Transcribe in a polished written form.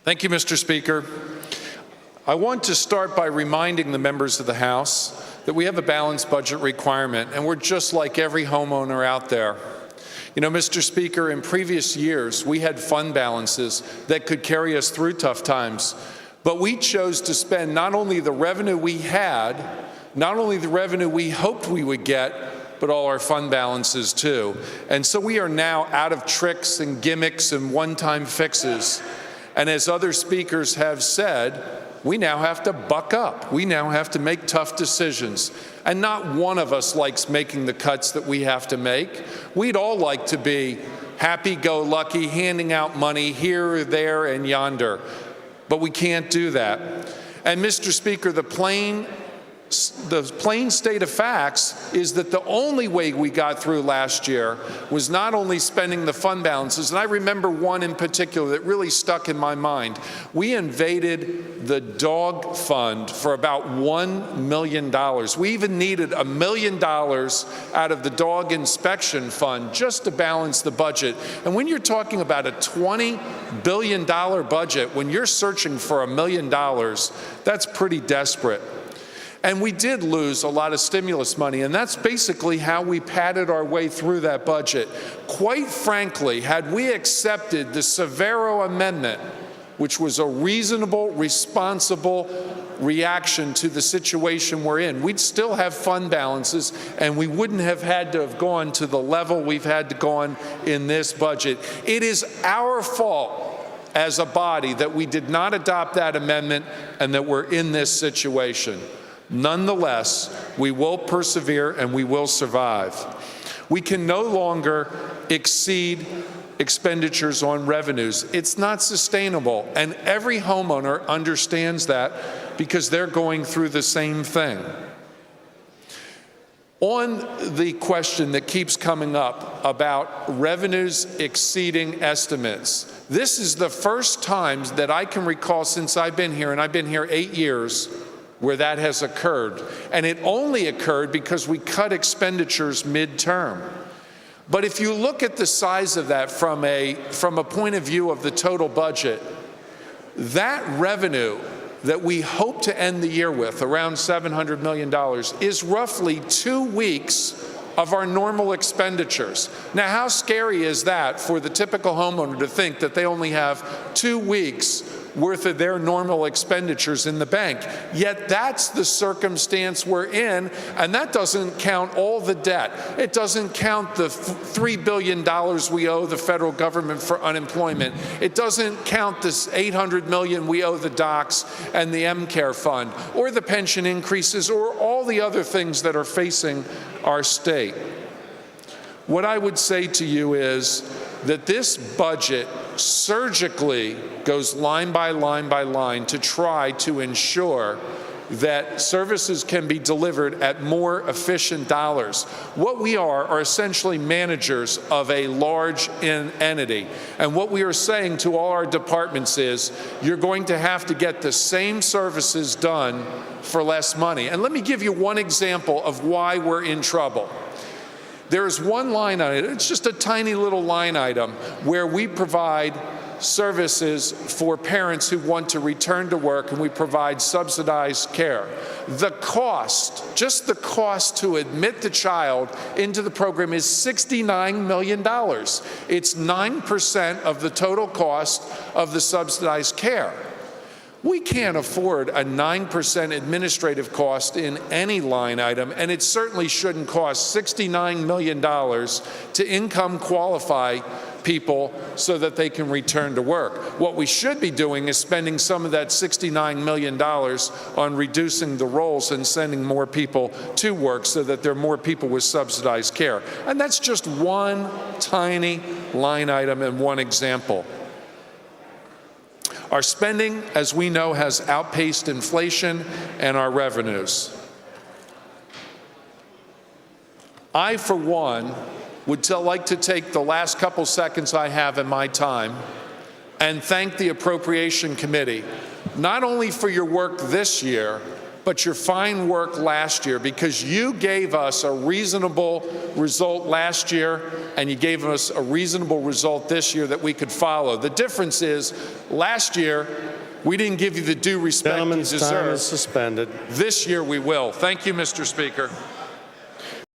Thank you, Mr. Speaker. I want to start by reminding the members of the House that we have a balanced budget requirement, and we're just like every homeowner out there. You know, Mr. Speaker, in previous years, we had fund balances that could carry us through tough times, but we chose to spend not only the revenue we had, not only the revenue we hoped we would get, but all our fund balances too. And so we are now out of tricks and gimmicks and one-time fixes. And as other speakers have said, we now have to buck up. We now have to make tough decisions. And not one of us likes making the cuts that we have to make. We'd all like to be happy-go-lucky, handing out money here, there, and yonder. But we can't do that. And Mr. Speaker, the plain state of facts is that the only way we got through last year was not only spending the fund balances, and I remember one in particular that really stuck in my mind. We invaded the dog fund for about $1 million. We even needed $1 million out of the dog inspection fund just to balance the budget. And when you're talking about a $20 billion budget, when you're searching for $1 million, that's pretty desperate. And we did lose a lot of stimulus money, and that's basically how we padded our way through that budget. Quite frankly, had we accepted the Severo Amendment, which was a reasonable, responsible reaction to the situation we're in, we'd still have fund balances, and we wouldn't have had to have gone to the level we've had to go on in this budget. It is our fault as a body that we did not adopt that amendment and that we're in this situation. Nonetheless, we will persevere and we will survive. We can no longer exceed expenditures on revenues. It's not sustainable, and every homeowner understands that because they're going through the same thing. On the question that keeps coming up about revenues exceeding estimates, this is the first time that I can recall since I've been here, and I've been here 8 years, where that has occurred. And it only occurred because we cut expenditures midterm. But if you look at the size of that from a point of view of the total budget, that revenue that we hope to end the year with, around $700 million, is roughly 2 weeks of our normal expenditures. Now, how scary is that for the typical homeowner to think that they only have 2 weeks worth of their normal expenditures in the bank? Yet that's the circumstance we're in, and that doesn't count all the debt. It doesn't count the $3 billion we owe the federal government for unemployment. It doesn't count this $800 million we owe the docs and the M-Care fund, or the pension increases, or all the other things that are facing our state. What I would say to you is that this budget surgically goes line by line by line to try to ensure that services can be delivered at more efficient dollars. What we are essentially managers of a large entity. And what we are saying to all our departments is, you're going to have to get the same services done for less money. And let me give you one example of why we're in trouble. There's one line item, it's just a tiny little line item, where we provide services for parents who want to return to work, and we provide subsidized care. The cost, just the cost to admit the child into the program, is $69 million. It's 9% of the total cost of the subsidized care. We can't afford a 9% administrative cost in any line item, and it certainly shouldn't cost $69 million to income qualify people so that they can return to work. What we should be doing is spending some of that $69 million on reducing the rolls and sending more people to work so that there are more people with subsidized care. And that's just one tiny line item and one example. Our spending, as we know, has outpaced inflation and our revenues. I, for one, would like to take the last couple seconds I have in my time and thank the Appropriation Committee, not only for your work this year, but your fine work last year, because you gave us a reasonable result last year and you gave us a reasonable result this year that we could follow. The difference is last year we didn't give you the due respect you deserve. Gentleman's time is suspended. This year we will. Thank you, Mr. Speaker.